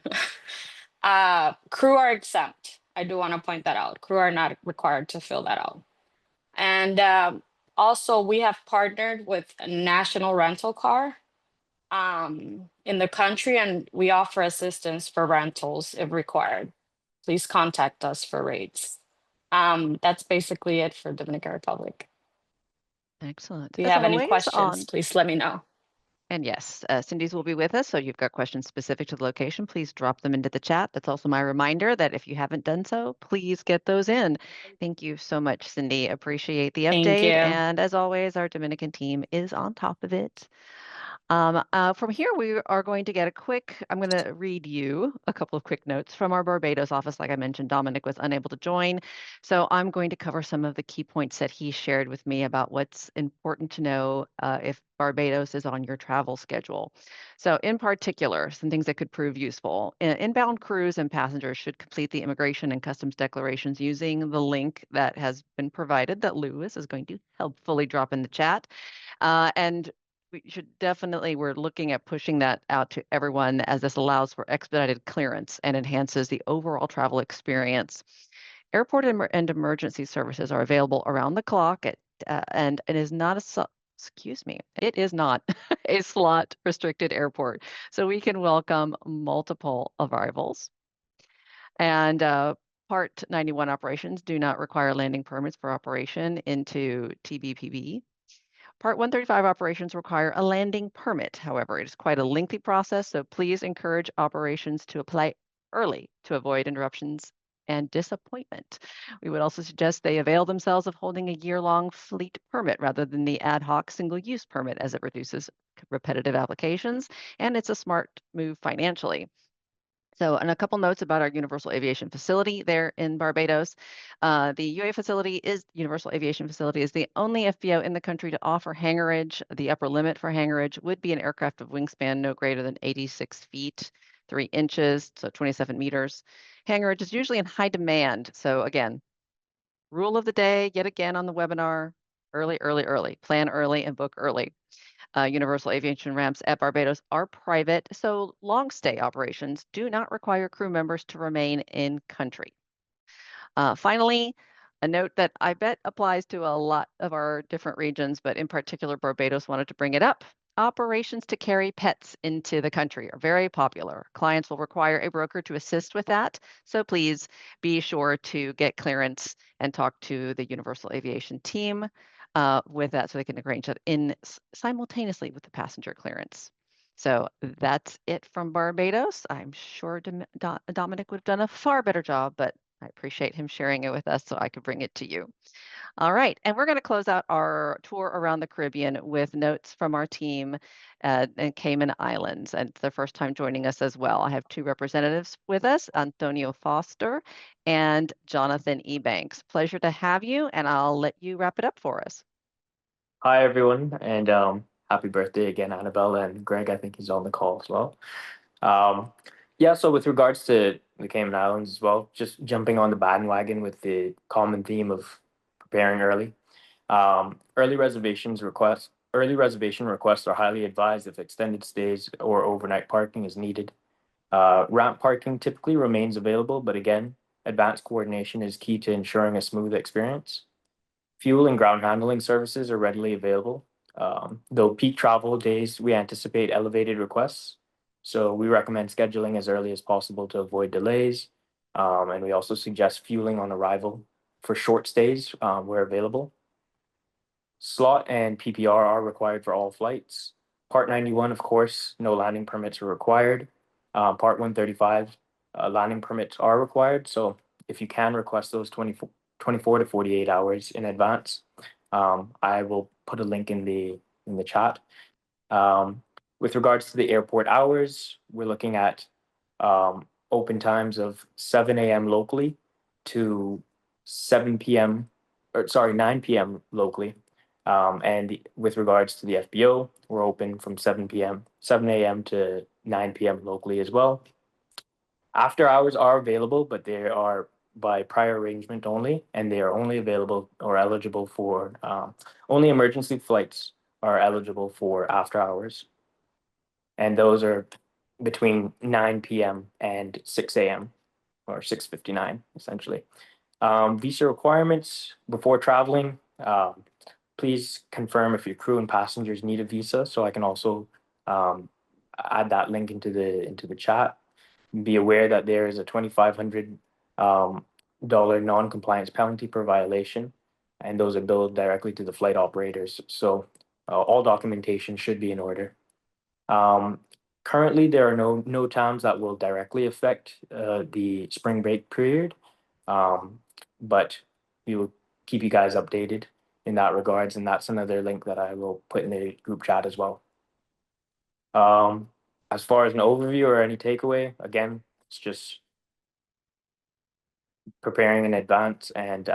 are exempt. I do want to point that out. Crew are not required to fill that out. And also we have partnered with a national rental car in the country, and we offer assistance for rentals if required. Please contact us for rates. That's basically it for Dominican Republic. Excellent. If you As have any always, questions, please let me know. And yes, Cindy's will be with us. So you've got questions specific to the location, please drop them into the chat. That's also my reminder that if you haven't done so, please get those in. Thank you so much, Cindy. Appreciate the Thank update. you. And as always, our Dominican team is on top of it. From here, we are going to get I'm going to read you a couple of quick notes from our Barbados office. Like I mentioned, Dominic was unable to join. So I'm going to cover some of the key points that he shared with me about what's important to know if Barbados is on your travel schedule. So in particular, some things that could prove useful. Inbound crews and passengers should complete the immigration and customs declarations using the link that has been provided that Lewis is going to helpfully drop in the chat. And we should we're looking at pushing that out to everyone as this allows for expedited clearance and enhances the overall travel experience. Airport and emergency services are available around the clock and it is not it is not a slot restricted airport. So we can welcome multiple arrivals. And Part 91 operations do not require landing permits for operation into TBPB. Part 135 operations require a landing permit. However, it is quite a lengthy process, so please encourage operations to apply early to avoid interruptions and disappointment. We would also suggest they avail themselves of holding a year-long fleet permit rather than the ad hoc single-use permit, as it reduces repetitive applications, and it's a smart move financially. So, and a couple notes about our Universal Aviation facility there in Barbados. The Universal Aviation Facility is the only FBO in the country to offer hangarage. The upper limit for hangarage would be an aircraft of wingspan no greater than 86 feet, 3 inches, so 27 meters. Hangarage is usually in high demand. So again, rule of the day, yet again on the webinar, early, early, early. Plan early and book early. Universal Aviation ramps at Barbados are private, so long stay operations do not require crew members to remain in country. Finally, a note that I bet applies to a lot of our different regions, but in particular, Barbados wanted to bring it up. Operations to carry pets into the country are very popular. Clients will require a broker to assist with that. So please be sure to get clearance and talk to the Universal Aviation team with that so they can arrange that simultaneously with the passenger clearance. So that's it from Barbados. I'm sure Dominic would have done a far better job, but I appreciate him sharing it with us so I could bring it to you. All right, and we're going to close out our tour around the Caribbean with notes from our team in Cayman Islands. And it's their first time joining us as well. I have 2 representatives with us, Antonio Foster and Jonathan Ebanks. Pleasure to have you, and I'll let you wrap it up for us. Hi, everyone, and happy birthday again, Annabelle, and Greg, I think he's on the call as well. Yeah, so with regards to the Cayman Islands as well, just jumping on the bandwagon with the common theme of preparing early. Early reservation requests are highly advised if extended stays or overnight parking is needed. Ramp parking typically remains available, but again, advanced coordination is key to ensuring a smooth experience. Fuel and ground handling services are readily available. Though peak travel days, we anticipate elevated requests. So we recommend scheduling as early as possible to avoid delays. And we also suggest fueling on arrival for short stays where available. Slot and PPR are required for all flights. Part 91, of course, no landing permits are required. Part 135, landing permits are required. So if you can request those 24 to 48 hours in advance, I will put a link in the chat. With regards to the airport hours, we're looking at open times of 7 a.m. locally to 9 p.m. locally. And with regards to the FBO, we're open from 7 a.m. to 9 p.m. locally as well. After hours are available, but they are by prior arrangement only, and they are only available or eligible for only emergency flights are eligible for after hours. And those are between 9 p.m. and 6 a.m. or 6:59 essentially. Visa requirements before traveling. Please confirm if your crew and passengers need a visa, so I can also add that link into the chat. Be aware that there is a $2,500 non-compliance penalty per violation, and those are billed directly to the flight operators. So all documentation should be in order. Currently, there are no towns that will directly affect the spring break period, but we will keep you guys updated in that regards, and that's another link that I will put in the group chat as well. As far as an overview or any takeaway, again, it's just preparing in advance and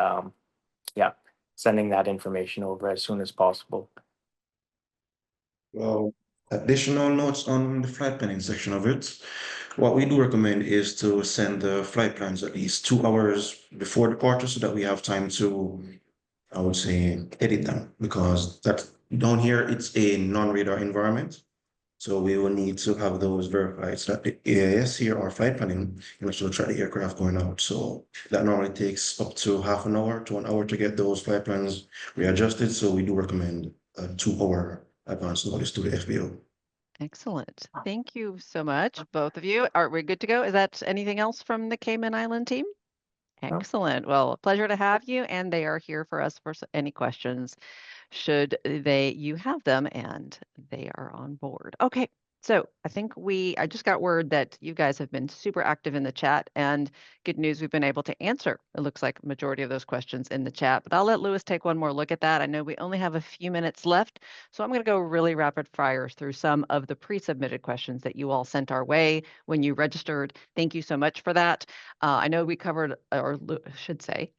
yeah, sending that information over as soon as possible. Well, additional notes on the flight planning section of it. What we do recommend is to send the flight plans at least 2 hours before departure so that we have time to, I would say, edit them, because that down here it's a non-radar environment. So we will need to have those verified so that the AIS here or flight planning can also track the aircraft going out. So that normally takes up to half an hour to an hour to get those flight plans readjusted. So we do recommend a 2 hour advance notice to the FBO. Excellent. Thank you so much, both of you. Are we good to go? Is that anything else from the Cayman Island team? Excellent. Well, a pleasure to have you, and they are here for us for any questions should you have them, and they are on board. Okay. So I think I just got word that you guys have been super active in the chat, and good news, we've been able to answer, it looks like, majority of those questions in the chat, but I'll let Lewis take one more look at that. I know we only have a few minutes left, so I'm going to go really rapid fire through some of the pre-submitted questions that you all sent our way when you registered. Thank you so much for that. I know we covered, or I should say,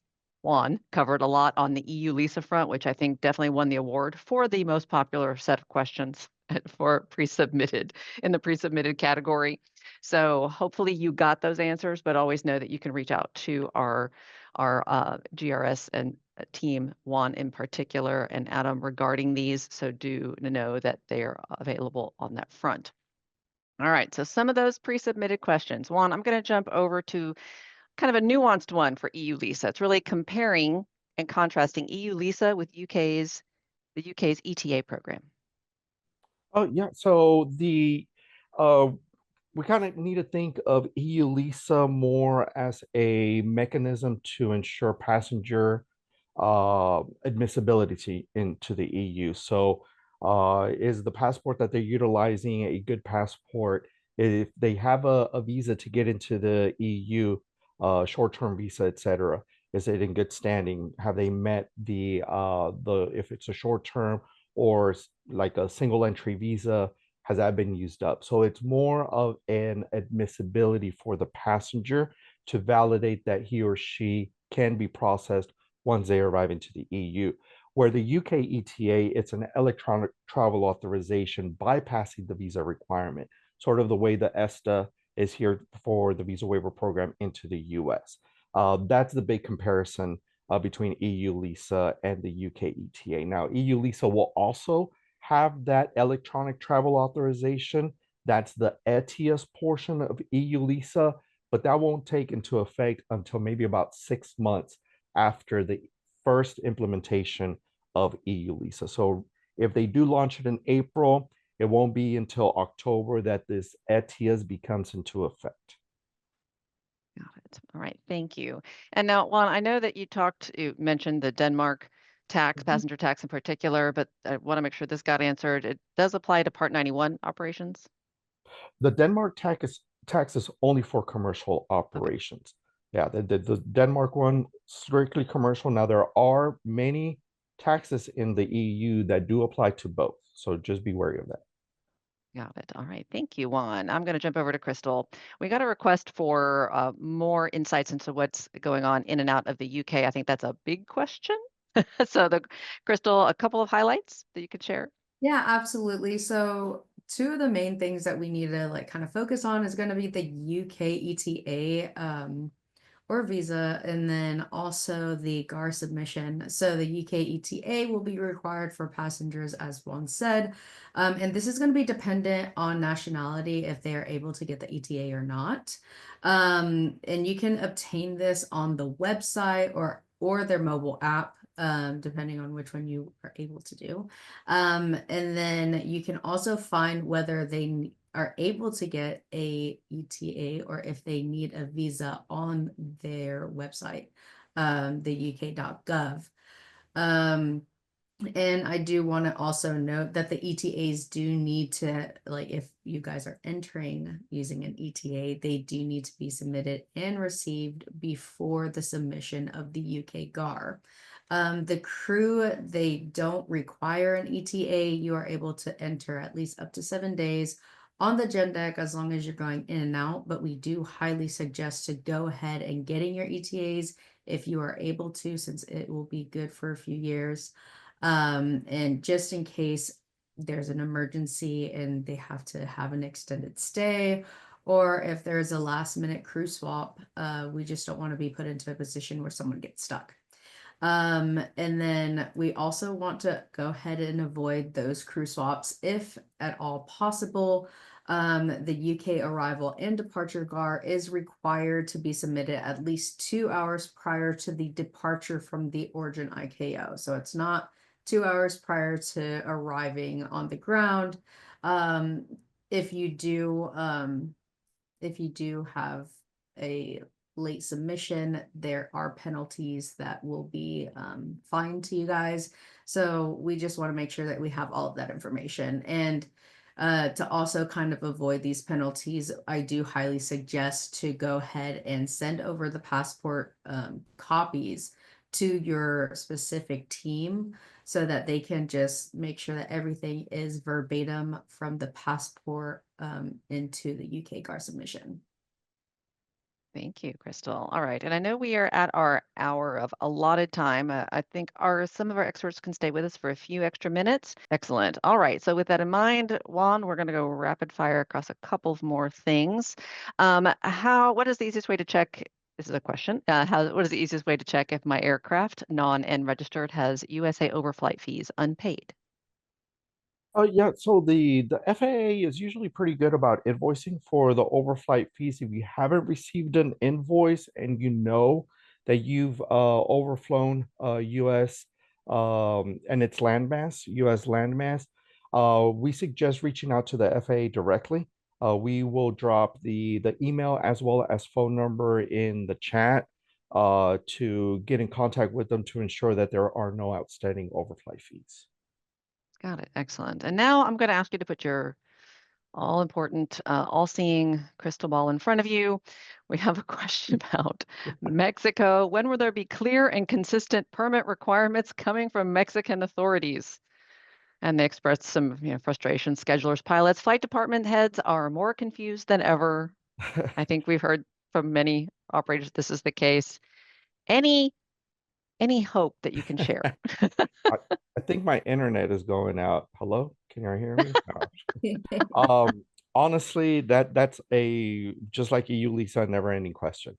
Juan covered a lot on the EU LISA front, which I think definitely won the award for the most popular set of questions for pre-submitted in the pre-submitted category. So hopefully you got those answers, but always know that you can reach out to our GRS and team, Juan in particular, and Adam regarding these. So do know that they are available on that front. All right, so some of those pre-submitted questions. Juan, I'm going to jump over to kind of a nuanced one for EU LISA. It's really comparing and contrasting EU LISA with the UK's ETA program. Oh yeah, so we kind of need to think of EU LISA more as a mechanism to ensure passenger admissibility into the EU. So is the passport that they're utilizing a good passport? If they have a visa to get into the EU, short-term visa, etc., is it in good standing? Have they met the if it's a short-term or like a single entry visa, has that been used up? So it's more of an admissibility for the passenger to validate that he or she can be processed once they arrive into the EU. Where the UK ETA, it's an electronic travel authorization bypassing the visa requirement, sort of the way the ESTA is here for the visa waiver program into the US. That's the big comparison between EU LISA and the UK ETA. Now, EU LISA will also have that electronic travel authorization. That's the ETIAS portion of EU LISA, but that won't take into effect until maybe about 6 months after the first implementation of EU LISA. So if they do launch it in April, it won't be until October that this ETIAS becomes into effect. Got it. All right. Thank you. And now, Juan, I know that you mentioned the Denmark tax, passenger tax in particular, but I want to make sure this got answered. It does apply to Part 91 operations? The Denmark tax is only for commercial operations. Yeah, the Denmark one, strictly commercial. Now, there are many taxes in the EU that do apply to both. So just be wary of that. Got it. All right. Thank you, Juan. I'm going to jump over to Crystal. We got a request for more insights into what's going on in and out of the UK. I think that's a big question. So Crystal, a couple of highlights that you could share. Yeah, absolutely. So two of the main things that we need to kind of focus on is going to be the UK ETA or visa, and then also the GAR submission. So the UK ETA will be required for passengers, as Juan said, and this is going to be dependent on nationality if they are able to get the ETA or not. And you can obtain this on the website or their mobile app, depending on which one you are able to do. And then you can also find whether they are able to get a ETA or if they need a visa on their website, the uk.gov. And I do want to also note that the ETAs do need to, like, if you guys are entering using an ETA, they do need to be submitted and received before the submission of the UK GAR. The crew, they don't require an ETA. You are able to enter at least up to 7 days on the gen deck as long as you're going in and out, but we do highly suggest to go ahead and getting your ETAs if you are able to, since it will be good for a few years. And just in case there's an emergency and they have to have an extended stay, or if there's a last minute crew swap, we just don't want to be put into a position where someone gets stuck. And then we also want to go ahead and avoid those crew swaps if at all possible. The UK arrival and departure GAR is required to be submitted at least 2 hours prior to the departure from the origin ICAO. So it's not 2 hours prior to arriving on the ground. If you do have a late submission, there are penalties that will be fined to you guys. So we just want to make sure that we have all of that information. And to also kind of avoid these penalties, I do highly suggest to go ahead and send over the passport copies to your specific team so that they can just make sure that everything is verbatim from the passport into the UK GAR submission. Thank you, Crystal. All right, and I know we are at our hour of allotted time. I think some of our experts can stay with us for a few extra minutes. Excellent. All right, so with that in mind, Juan, we're going to go rapid fire across a couple of more things. What is the easiest way to check? This is a question. What is the easiest way to check if my aircraft, non-N registered, has USA overflight fees unpaid? Yeah, so the FAA is usually pretty good about invoicing for the overflight fees. If you haven't received an invoice and you know that you've overflown US and its landmass, US landmass, we suggest reaching out to the FAA directly. We will drop the email as well as phone number in the chat to get in contact with them to ensure that there are no outstanding overflight fees. Got it. Excellent. And now I'm going to ask you to put your all-important, all-seeing crystal ball in front of you. We have a question about Mexico. When will there be clear and consistent permit requirements coming from Mexican authorities? And they expressed some frustration. Schedulers, pilots, flight department heads are more confused than ever. I think we've heard from many operators this is the case. Any hope that you can share? I think my internet is going out. Hello? Can you hear me? No. Honestly, that's just like you, Lisa, never-ending question.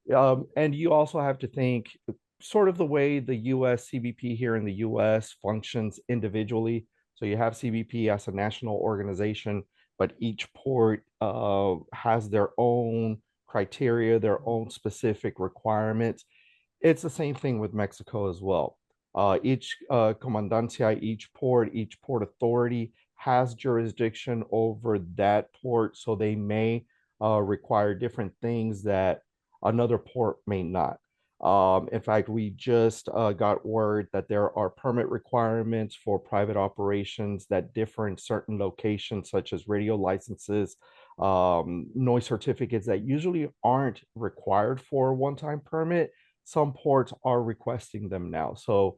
And you also have to think sort of the way the US CBP here in the US functions individually. So you have CBP as a national organization, but each port has their own criteria, their own specific requirements. It's the same thing with Mexico as well. Each comandancia, each port authority has jurisdiction over that port, so they may require different things that another port may not. In fact, we just got word that there are permit requirements for private operations that differ in certain locations, such as radio licenses, noise certificates that usually aren't required for a one-time permit. Some ports are requesting them now. So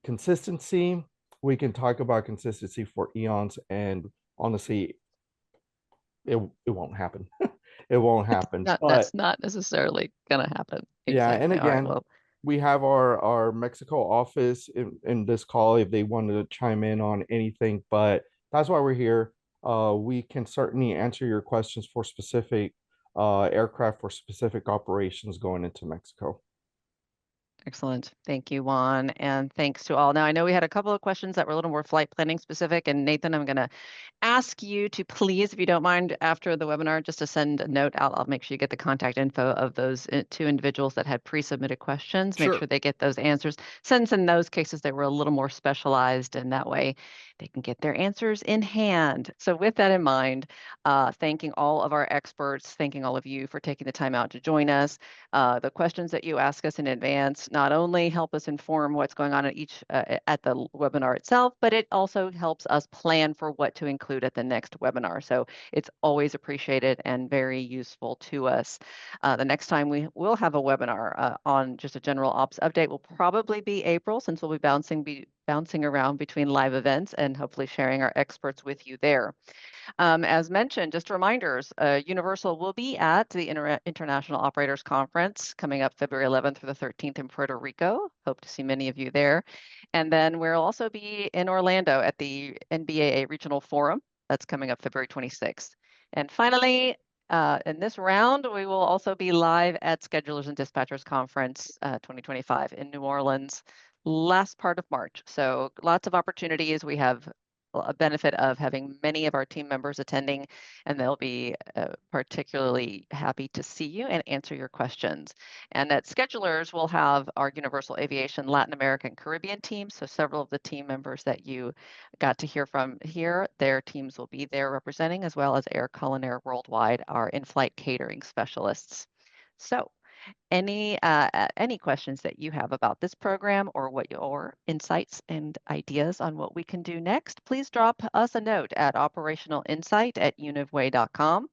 consistency, we can talk about consistency for eons, and honestly, it won't happen. It won't happen. But That's not necessarily going to happen. yeah, and Exactly. All right. again, Well, we have our Mexico office in this call if they wanted to chime in on anything, but that's why we're here. We can certainly answer your questions for specific aircraft for specific operations going into Mexico. excellent. Thank you, Juan. And thanks to all. Now, I know we had a couple of questions that were a little more flight planning specific. And Nathan, I'm going to ask you to please, if you don't mind, after the webinar, just to send a note out. I'll make sure you get the contact info of those two individuals that had pre-submitted questions. Make Sure. sure they get those answers. Since in those cases they were a little more specialized, and that way they can get their answers in hand. So with that in mind, thanking all of our experts, thanking all of you for taking the time out to join us. The questions that you ask us in advance, not only help us inform what's going on at at the webinar itself, but it also helps us plan for what to include at the next webinar. So it's always appreciated and very useful to us. The next time we will have a webinar on just a general ops update will probably be April, since we'll be bouncing around between live events and hopefully sharing our experts with you there. As mentioned, just reminders, Universal will be at the International Operators Conference coming up February 11th through the 13th in Puerto Rico. Hope to see many of you there. And then we'll also be in Orlando at the NBAA Regional Forum. That's coming up February 26th. And finally, in this round, we will also be live at Schedulers and Dispatchers Conference 2025 in New Orleans, last part of March. So lots of opportunities. We have a benefit of having many of our team members attending, and they'll be particularly happy to see you and answer your questions. And at Schedulers, we'll have our Universal Aviation Latin American Caribbean team. So several of the team members that you got to hear from here, their teams will be there representing, as well as Air Culinaire Worldwide, our in-flight catering specialists. So any questions that you have about this program or what your insights and ideas on what we can do next, please drop us a note at operationalinsight@univway.com.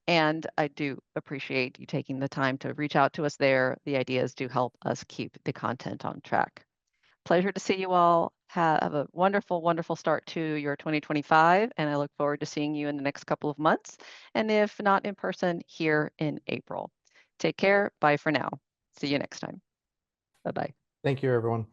And I do appreciate you taking the time to reach out to us there. The ideas do help us keep the content on track. Pleasure to see you all. Have a wonderful, wonderful start to your 2025, and I look forward to seeing you in the next couple of months, and if not in person, here in April. Take care. Bye for now. See you next time. Bye-bye. Thank you, everyone.